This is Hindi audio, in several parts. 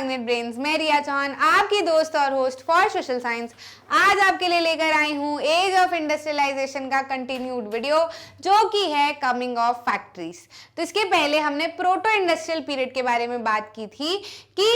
मैग्नेट ब्रेन्स, मैं रिया चौहान, आपकी दोस्त और होस्ट फॉर सोशल साइंस। आज आपके लिए लेकर आई हूँ एज ऑफ इंडस्ट्रियलाइजेशन का कंटिन्यूड वीडियो, जो कि है कमिंग ऑफ फैक्ट्रीज। तो इसके पहले हमने प्रोटो इंडस्ट्रियल पीरियड के बारे में बात की थी कि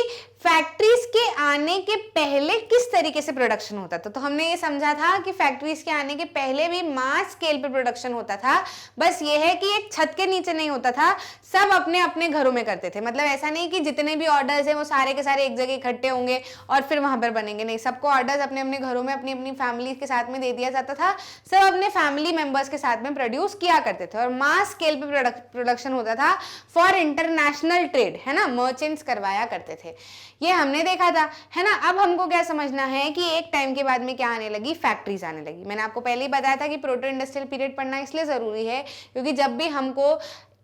फैक्ट्रीज के आने के पहले किस तरीके से प्रोडक्शन होता था। तो हमने ये समझा था कि फैक्ट्रीज के आने के पहले भी मास स्केल पे प्रोडक्शन होता था, बस ये है कि एक छत के नीचे नहीं होता था, सब अपने अपने घरों में करते थे। मतलब ऐसा नहीं कि जितने भी ऑर्डर्स हैं वो सारे के सारे एक जगह इकट्ठे होंगे और फिर वहां पर बनेंगे, नहीं, सबको ऑर्डर्स अपने अपने घरों में अपनी अपनी फैमिली के साथ में दे दिया जाता था। सब अपने फैमिली मेंबर्स के साथ में प्रोड्यूस किया करते थे और मास स्केल पे प्रोडक्शन होता था फॉर इंटरनेशनल ट्रेड, है ना, मर्चेंट्स करवाया करते थे। ये हमने देखा था, है ना। अब हमको क्या समझना है कि एक टाइम के बाद में क्या आने लगी, फैक्ट्रीज आने लगी। मैंने आपको पहले ही बताया था कि प्रोटो इंडस्ट्रियल पीरियड पढ़ना इसलिए जरूरी है क्योंकि जब भी हमको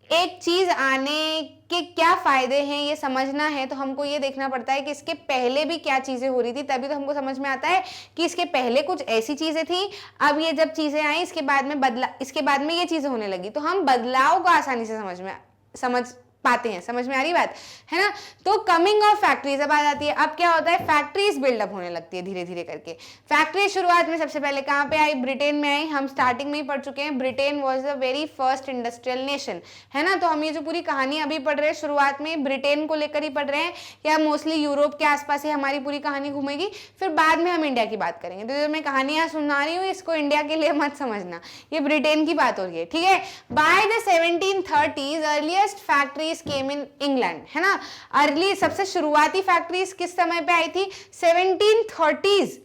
एक चीज आने के क्या फायदे हैं ये समझना है तो हमको ये देखना पड़ता है कि इसके पहले भी क्या चीजें हो रही थी, तभी तो हमको समझ में आता है कि इसके पहले कुछ ऐसी चीजें थी, अब ये जब चीजें आई इसके बाद में ये चीजें होने लगी, तो हम बदलाव को आसानी से समझ पाते हैं। समझ में आ रही बात, है ना। तो कमिंग ऑफ फैक्ट्रीज अब आ जाती है। अब क्या होता है, फैक्ट्रीज बिल्डअप होने लगती है धीरे धीरे करके। फैक्ट्री शुरुआत में सबसे पहले कहाँ पे आई, ब्रिटेन में आई। हम स्टार्टिंग में ही पढ़ चुके हैं, Britain was the very first industrial nation, है ना। तो हम ये जो पूरी कहानी अभी पढ़ रहे हैं शुरुआत में ब्रिटेन को लेकर ही पढ़ रहे हैं, या मोस्टली यूरोप के आसपास ही हमारी पूरी कहानी घूमेगी, फिर बाद में हम इंडिया की बात करेंगे। तो जो मैं कहानी यहाँ सुना रही हूँ इसको इंडिया के लिए मत समझना, ये ब्रिटेन की बात हो रही है, ठीक है। By the 1730s earliest factory came in England, है ना। अर्ली सबसे शुरुआती फैक्ट्रीज किस समय पे आई थी, 1730s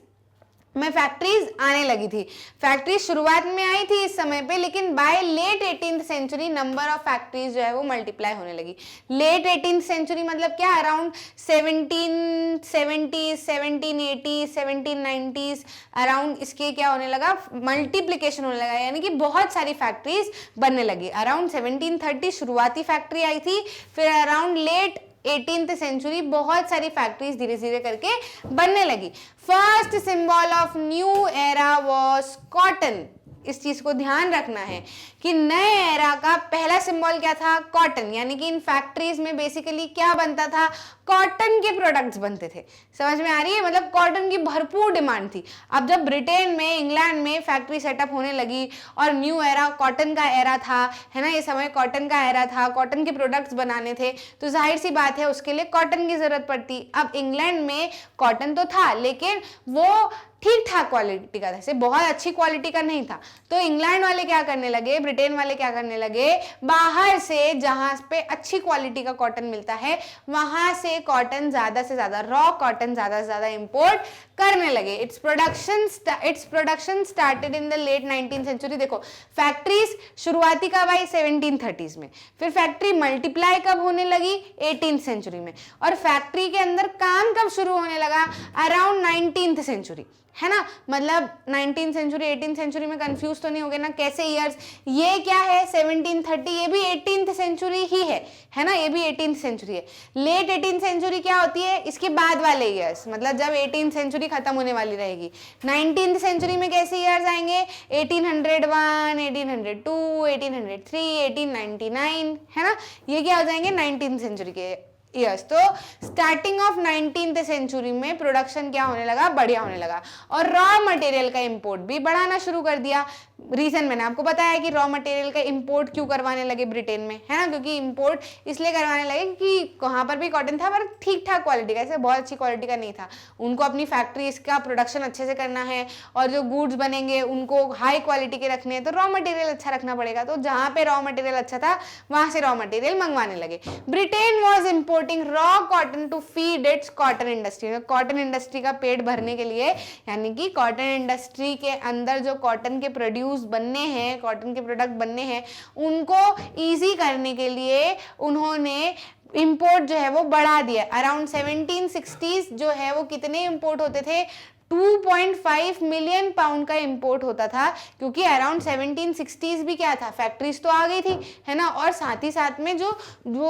में फैक्ट्रीज आने लगी थी। फैक्ट्री शुरुआत में आई थी इस समय पे, लेकिन by late 18th century number of factories जो है वो मल्टीप्लाई होने लगी। लेट 18th सेंचुरी मतलब क्या, around 1770s 1780s 1790s around इसके क्या होने लगा, मल्टीप्लीकेशन होने लगा, यानी कि बहुत सारी फैक्ट्रीज बनने लगी। अराउंड 1730 शुरुआती फैक्ट्री आई थी, फिर अराउंड लेट 18th सेंचुरी बहुत सारी फैक्ट्रीज धीरे धीरे करके बनने लगी। First symbol of new era was cotton. इस चीज को ध्यान रखना है कि नए एरा का पहला सिंबल क्या था, कॉटन। यानी कि इन फैक्ट्रीज में बेसिकली क्या बनता था, कॉटन के प्रोडक्ट्स बनते थे। समझ में आ रही है, मतलब कॉटन की भरपूर डिमांड थी। अब जब ब्रिटेन में, इंग्लैंड में फैक्ट्री सेटअप होने लगी और न्यू एरा कॉटन का एरा था, है ना, ये समय कॉटन का एरा था, कॉटन के प्रोडक्ट्स बनाने थे, तो जाहिर सी बात है उसके लिए कॉटन की जरूरत पड़ती। अब इंग्लैंड में कॉटन तो था लेकिन वो ठीक ठाक क्वालिटी का था, जैसे बहुत अच्छी क्वालिटी का नहीं था। तो इंग्लैंड वाले क्या करने लगे, ब्रिटेन वाले क्या करने लगे, बाहर से जहां पे अच्छी क्वालिटी का कॉटन मिलता है वहां से कॉटन ज्यादा से ज्यादा, रॉ कॉटन ज्यादा से ज्यादा इंपोर्ट करने लगे। Its production started in the late 19th century. देखो फैक्ट्रीज शुरुआती कब आई, 1730s में, फिर फैक्ट्री मल्टीप्लाई कब होने लगी, 18th सेंचुरी में, और फैक्ट्री के अंदर काम कब शुरू होने लगा, अराउंड 19th सेंचुरी, है ना। मतलब 19th सेंचुरी 18th सेंचुरी में कंफ्यूज तो नहीं हो गए ना, कैसे ईयर्स, ये क्या है 1730, ये भी 18th सेंचुरी ही है ना, ये भी 18th सेंचुरी है। लेट 18th सेंचुरी क्या होती है, इसके बाद वाले ईयर्स, मतलब जब 18th सेंचुरी खत्म होने वाली रहेगी। 19th सेंचुरी में कैसे ईयर्स आएंगे, 1801 1802 1803 1899, है ना, ये क्या हो जाएंगे 19th सेंचुरी के यस। तो स्टार्टिंग ऑफ 19th सेंचुरी में प्रोडक्शन क्या होने लगा, बढ़िया होने लगा, और रॉ मटेरियल का इंपोर्ट भी बढ़ाना शुरू कर दिया। रीजन मैंने आपको बताया कि रॉ मटेरियल का इंपोर्ट क्यों करवाने लगे ब्रिटेन में, है ना, क्योंकि इंपोर्ट इसलिए करवाने लगे कि वहां पर भी कॉटन था पर ठीक ठाक क्वालिटी का, ऐसे बहुत अच्छी क्वालिटी का नहीं था। उनको अपनी फैक्ट्री इसका प्रोडक्शन अच्छे से करना है और जो गुड्स बनेंगे उनको हाई क्वालिटी के रखने हैं, तो रॉ मटेरियल अच्छा रखना पड़ेगा। तो जहां पे रॉ मटेरियल अच्छा था वहां से रॉ मटेरियल मंगवाने लगे। Britain was importing raw cotton to feed its cotton industry. Cotton industry का पेट भरने के लिए, यानी कि कॉटन इंडस्ट्री के अंदर जो कॉटन के प्रोड्यूस बनने हैं, कॉटन के प्रोडक्ट बनने हैं, उनको इजी करने के लिए उन्होंने इंपोर्ट जो है वो बढ़ा दिया। अराउंड 1760s जो है वो कितने इंपोर्ट होते थे, 2.5 मिलियन पाउंड का इंपोर्ट होता था, क्योंकि अराउंड 1760s भी क्या था, फैक्ट्रीज तो आ गई थी, है ना, और साथ ही साथ में जो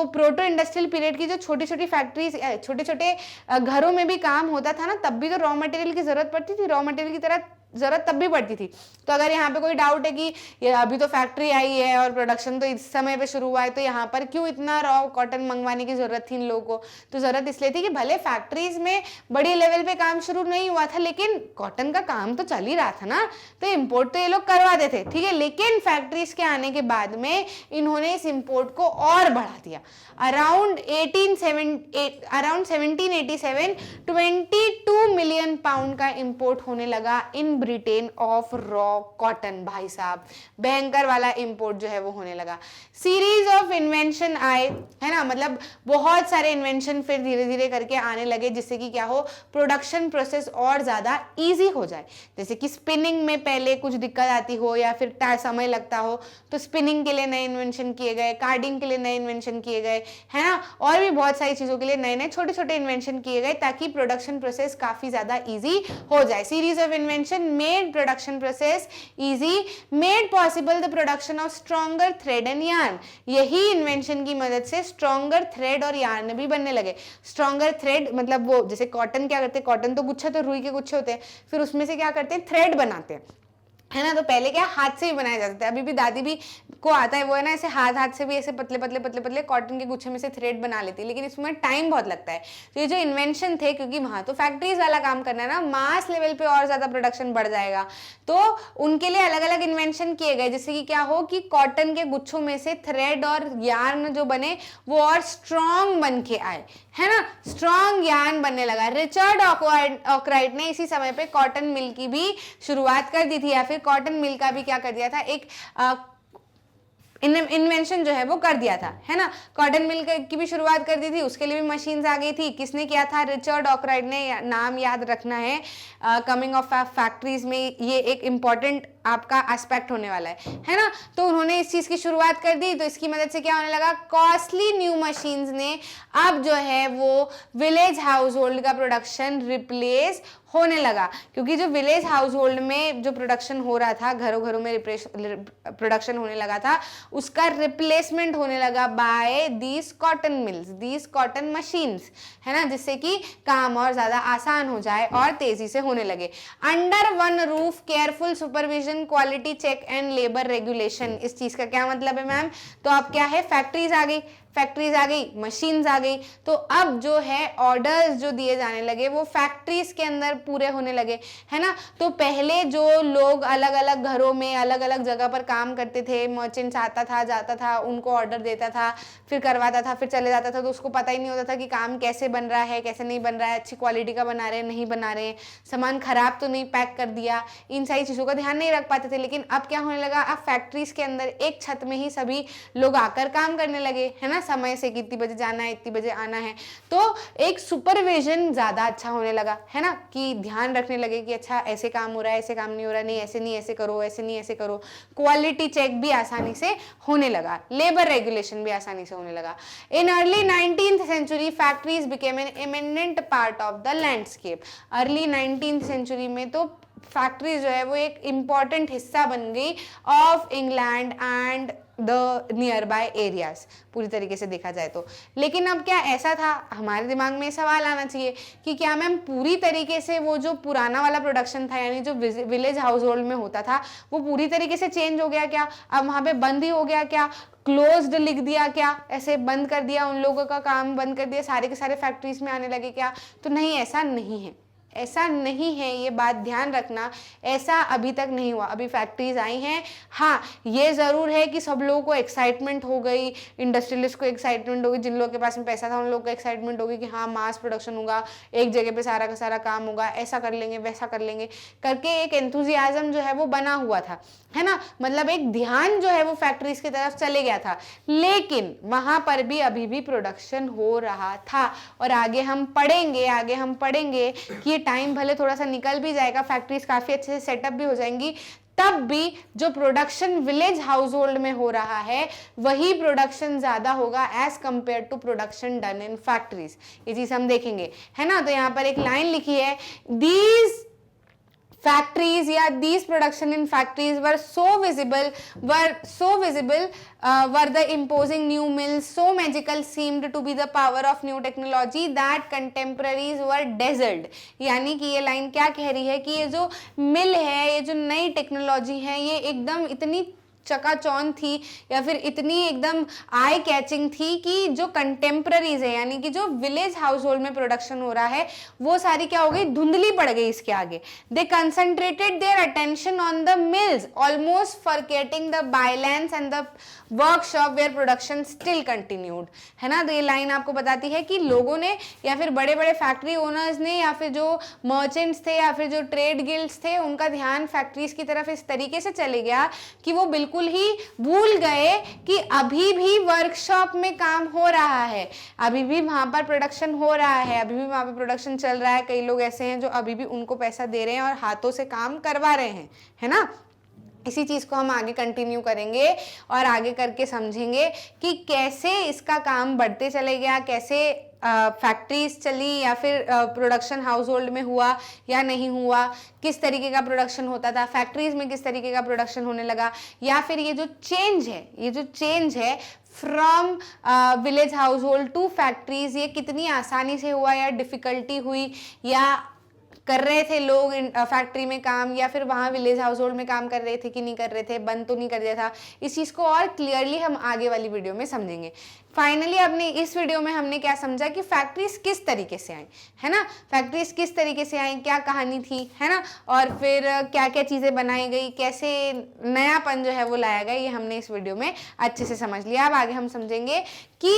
प्रोटो इंडस्ट्रियल पीरियड की जो छोटी छोटी फैक्ट्रीज, छोटे छोटे घरों में भी काम होता था ना, तब भी तो रॉ मटेरियल की जरूरत पड़ती थी। रॉ मटेरियल की तरह जरूरत तब भी पड़ती थी। तो अगर यहाँ पे कोई डाउट है कि ये अभी तो फैक्ट्री आई है और प्रोडक्शन तो इस समय पे शुरू हुआ है, तो यहाँ पर क्यों इतना रॉ कॉटन मंगवाने की जरूरत थी इन लोगों को, तो जरूरत इसलिए थी कि भले फैक्ट्रीज में बड़ी लेवल पे काम शुरू नहीं हुआ था, लेकिन कॉटन का काम तो चल ही रहा था ना, तो इम्पोर्ट तो ये लोग करवाते थे, ठीक है। लेकिन फैक्ट्रीज के आने के बाद में इन्होंने इस इम्पोर्ट को और बढ़ा दिया। अराउंड 1787 22 मिलियन पाउंड का इंपोर्ट होने लगा in Britain of raw cotton. भाई साहब भयंकर वाला इंपोर्ट जो है वो होने लगा। सीरीज ऑफ इन्वेंशन आए, है ना, मतलब बहुत सारे इन्वेंशन फिर धीरे धीरे करके आने लगे, जिससे कि क्या हो, प्रोडक्शन प्रोसेस और ज्यादा इजी हो जाए। जैसे कि स्पिनिंग में पहले कुछ दिक्कत आती हो या फिर समय लगता हो, तो स्पिनिंग के लिए नए इन्वेंशन किए गए, कार्डिंग के लिए नए इन्वेंशन किए गए, है ना, और भी बहुत सारी चीजों के लिए नए नए छोटे छोटे इन्वेंशन किए गए, ताकि प्रोडक्शन प्रोसेस काफी ज्यादा इजी हो जाए। Series of invention made production process easy, made possible the production of stronger thread and yarn. यही इन्वेंशन की मदद से स्ट्रॉन्गर थ्रेड और यार्न भी बनने लगे। स्ट्रॉन्गर थ्रेड मतलब वो जैसे कॉटन क्या करते हैं, कॉटन तो गुच्छा, तो रुई के गुच्छे होते हैं, फिर उसमें से क्या करते हैं, थ्रेड बनाते हैं, है ना। तो पहले क्या हाथ से भी बनाए जाते थे, अभी भी दादी भी को आता है वो, है ना, ऐसे हाथ से भी ऐसे पतले पतले पतले पतले कॉटन के गुच्छे में से थ्रेड बना लेती है, लेकिन इसमें टाइम बहुत लगता है। तो ये जो इन्वेंशन थे, क्योंकि वहां तो फैक्ट्रीज वाला काम करना है ना, मास लेवल पे और ज्यादा प्रोडक्शन बढ़ जाएगा, तो उनके लिए अलग अलग इन्वेंशन किए गए, जिससे कि क्या हो कि कॉटन के गुच्छों में से थ्रेड और यार्न जो बने वो और स्ट्रॉन्ग बन के आए, है ना, स्ट्रॉन्ग यार्न बनने लगा। रिचर्ड ऑकराइट ने इसी समय पे कॉटन मिल की भी शुरुआत कर दी थी, या फिर कॉटन मिल का भी क्या कर दिया था, एक इन्वेंशन जो है वो कर दिया था, है ना। कॉटन मिल की भी शुरुआत कर दी थी, उसके लिए भी मशीन्स आ गई थी। किसने किया था, रिचर्ड ऑकराइट ने, नाम याद रखना है, कमिंग ऑफ फैक्ट्रीज में ये एक इंपॉर्टेंट आपका एस्पेक्ट होने वाला है ना। तो उन्होंने इस चीज की शुरुआत कर दी, तो इसकी मदद से क्या होने लगा, कॉस्टली न्यू मशीन्स ने अब जो है वो विलेज हाउस होल्ड का प्रोडक्शन रिप्लेस होने लगा, क्योंकि जो विलेज हाउस होल्ड में जो प्रोडक्शन हो रहा था, घरों घरों में प्रोडक्शन होने लगा था, उसका रिप्लेसमेंट होने लगा by these cotton mills, these cotton machines, है ना, जिससे कि काम और ज्यादा आसान हो जाए और तेजी से होने लगे। Under one roof careful supervision, quality check and labour regulation. इस चीज का क्या मतलब है मैम, तो अब क्या है, फैक्ट्रीज आ गई, मशीन्स आ गई, तो अब जो है ऑर्डर्स जो दिए जाने लगे वो फैक्ट्रीज के अंदर पूरे होने लगे, है ना। तो पहले जो लोग अलग अलग घरों में अलग अलग जगह पर काम करते थे, मर्चेंट्स आता था जाता था, उनको ऑर्डर देता था, फिर करवाता था, फिर चले जाता था, तो उसको पता ही नहीं होता था कि काम कैसे बन रहा है, कैसे नहीं बन रहा है, अच्छी क्वालिटी का बना रहे हैं, नहीं बना रहे हैं, सामान खराब तो नहीं पैक कर दिया, इन सारी चीज़ों का ध्यान नहीं रख पाते थे। लेकिन अब क्या होने लगा, अब फैक्ट्रीज के अंदर एक छत में ही सभी लोग आकर काम करने लगे, है ना, समय से कितनी बजे जाना है, इतनी बजे आना है, तो एक सुपरविजन ज्यादा अच्छा होने लगा, है ना, कि ध्यान रखने लगे कि अच्छा ऐसे काम हो रहा है, ऐसे काम नहीं हो रहा, नहीं ऐसे नहीं ऐसे करो, ऐसे नहीं ऐसे करो। क्वालिटी चेक भी आसानी से होने लगा, लेबर रेगुलेशन भी आसानी से होने लगा। In early 19th century factories became an eminent part of the landscape. Early 19th century में तो फैक्ट्री जो है वो एक इंपॉर्टेंट हिस्सा बन गई of England and the near by areas, पूरी तरीके से देखा जाए तो। लेकिन अब क्या ऐसा था, हमारे दिमाग में सवाल आना चाहिए कि क्या मैम पूरी तरीके से वो जो पुराना वाला प्रोडक्शन था, यानी जो विलेज हाउस होल्ड में होता था, वो पूरी तरीके से चेंज हो गया क्या, अब वहां पे बंद ही हो गया क्या, क्लोज्ड लिख दिया क्या, ऐसे बंद कर दिया, उन लोगों का काम बंद कर दिया, सारे के सारे फैक्ट्रीज में आने लगे क्या, तो नहीं, ऐसा नहीं है, ऐसा नहीं है, ये बात ध्यान रखना, ऐसा अभी तक नहीं हुआ। अभी फैक्ट्रीज आई हैं, हाँ ये ज़रूर है कि सब लोगों को एक्साइटमेंट हो गई, इंडस्ट्रियलिस्ट को एक्साइटमेंट होगी, जिन लोगों के पास में पैसा था उन लोगों को एक्साइटमेंट होगी कि हाँ मास प्रोडक्शन होगा, एक जगह पे सारा का सारा काम होगा, ऐसा कर लेंगे वैसा कर लेंगे करके एक एंथुजियाज्म जो है वो बना हुआ था, है ना, मतलब एक ध्यान जो है वो फैक्ट्रीज की तरफ चले गया था। लेकिन वहां पर भी अभी भी प्रोडक्शन हो रहा था, और आगे हम पढ़ेंगे कि ये टाइम भले थोड़ा सा निकल भी जाएगा, फैक्ट्रीज काफी अच्छे से सेटअप भी हो जाएंगी, तब भी जो प्रोडक्शन विलेज हाउस होल्ड में हो रहा है वही प्रोडक्शन ज्यादा होगा as compare to production done in factories. ये चीज हम देखेंगे, है ना। तो यहाँ पर एक लाइन लिखी है, these factories, yeah, these production in factories were so visible, were the imposing new mills, so magical seemed to be the power of new technology that contemporaries were dazzled. यानी कि ये लाइन क्या कह रही है कि ये जो मिल है, ये जो नई टेक्नोलॉजी है, ये एकदम इतनी चकाचौंध थी या फिर इतनी एकदम आई कैचिंग थी कि जो कंटेम्पररीज है, यानी कि जो विलेज हाउस होल्ड में प्रोडक्शन हो रहा है, वो सारी क्या हो गई, धुंधली पड़ गई इसके आगे. They concentrated their attention on the mills, almost forgetting the bylanes and the workshop where production still continued. है ना. तो ये लाइन आपको बताती है कि लोगों ने या फिर बड़े बड़े फैक्ट्री ओनर्स ने या फिर जो मर्चेंट्स थे या फिर जो ट्रेड गिल्ड्स थे, उनका ध्यान फैक्ट्रीज की तरफ इस तरीके से चले गया कि वो बिल्कुल ही भूल गए कि अभी भी वर्कशॉप में काम हो रहा है, अभी भी वहां पर प्रोडक्शन हो रहा है, अभी भी वहां पर प्रोडक्शन चल रहा है. कई लोग ऐसे हैं जो अभी भी उनको पैसा दे रहे हैं और हाथों से काम करवा रहे हैं. है ना. इसी चीज को हम आगे कंटिन्यू करेंगे और आगे करके समझेंगे कि कैसे इसका काम बढ़ते चले गया, कैसे फैक्ट्रीज चली या फिर प्रोडक्शन हाउस होल्ड में हुआ या नहीं हुआ, किस तरीके का प्रोडक्शन होता था, फैक्ट्रीज में किस तरीके का प्रोडक्शन होने लगा, या फिर ये जो चेंज है from village household to factories, ये कितनी आसानी से हुआ या डिफिकल्टी हुई, या कर रहे थे लोग फैक्ट्री में काम या फिर वहाँ विलेज हाउस होल्ड में काम कर रहे थे कि नहीं कर रहे थे, बंद तो नहीं कर दिया था. इस चीज़ को और क्लियरली हम आगे वाली वीडियो में समझेंगे. फाइनली अपने इस वीडियो में हमने क्या समझा कि फैक्ट्रीज किस तरीके से आई, है ना. फैक्ट्रीज किस तरीके से आई, क्या कहानी थी, है ना, और फिर क्या क्या चीज़ें बनाई गई, कैसे नयापन जो है वो लाया गया, ये हमने इस वीडियो में अच्छे से समझ लिया. अब आगे हम समझेंगे कि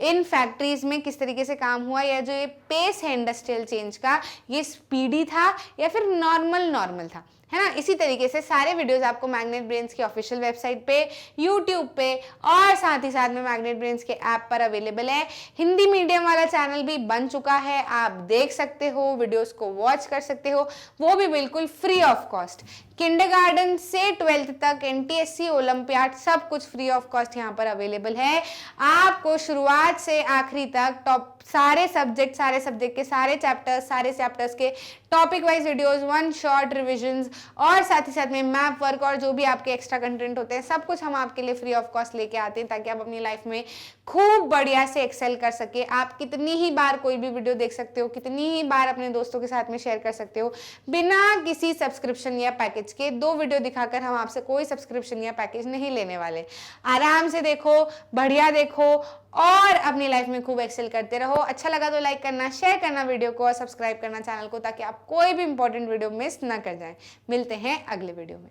इन फैक्ट्रीज में किस तरीके से काम हुआ, या जो ये पेस है इंडस्ट्रियल चेंज का, ये स्पीडी था या फिर नॉर्मल था. है ना. इसी तरीके से सारे वीडियोस आपको मैग्नेट ब्रेन्स की ऑफिशियल वेबसाइट पे, यूट्यूब पे और साथ ही साथ में मैग्नेट ब्रेन्स के ऐप पर अवेलेबल है. हिंदी मीडियम वाला चैनल भी बन चुका है, आप देख सकते हो, वीडियोस को वॉच कर सकते हो, वो भी बिल्कुल फ्री ऑफ कॉस्ट. किंडरगार्टन से 12th तक, NTSC, ओलंपियाड, सब कुछ फ्री ऑफ कॉस्ट यहाँ पर अवेलेबल है. आपको शुरुआत से आखिरी तक टॉप सारे सब्जेक्ट के सारे चैप्टर्स के topic wise videos, one shot revisions और साथ ही साथ में मैप वर्क और जो भी आपके एक्स्ट्रा कंटेंट होते हैं, सब कुछ हम आपके लिए फ्री ऑफ कॉस्ट लेके आते हैं ताकि आप अपनी लाइफ में खूब बढ़िया से एक्सेल कर सके. आप कितनी ही बार कोई भी वीडियो देख सकते हो, कितनी ही बार अपने दोस्तों के साथ में शेयर कर सकते हो बिना किसी सब्सक्रिप्शन या पैकेज के. 2 वीडियो दिखाकर हम आपसे कोई सब्सक्रिप्शन या पैकेज नहीं लेने वाले. आराम से देखो, बढ़िया देखो और अपनी लाइफ में खूब एक्सेल करते रहो. अच्छा लगा तो लाइक करना, शेयर करना वीडियो को और सब्सक्राइब करना चैनल को ताकि आप कोई भी इंपॉर्टेंट वीडियो मिस ना कर जाए. मिलते हैं अगले वीडियो में.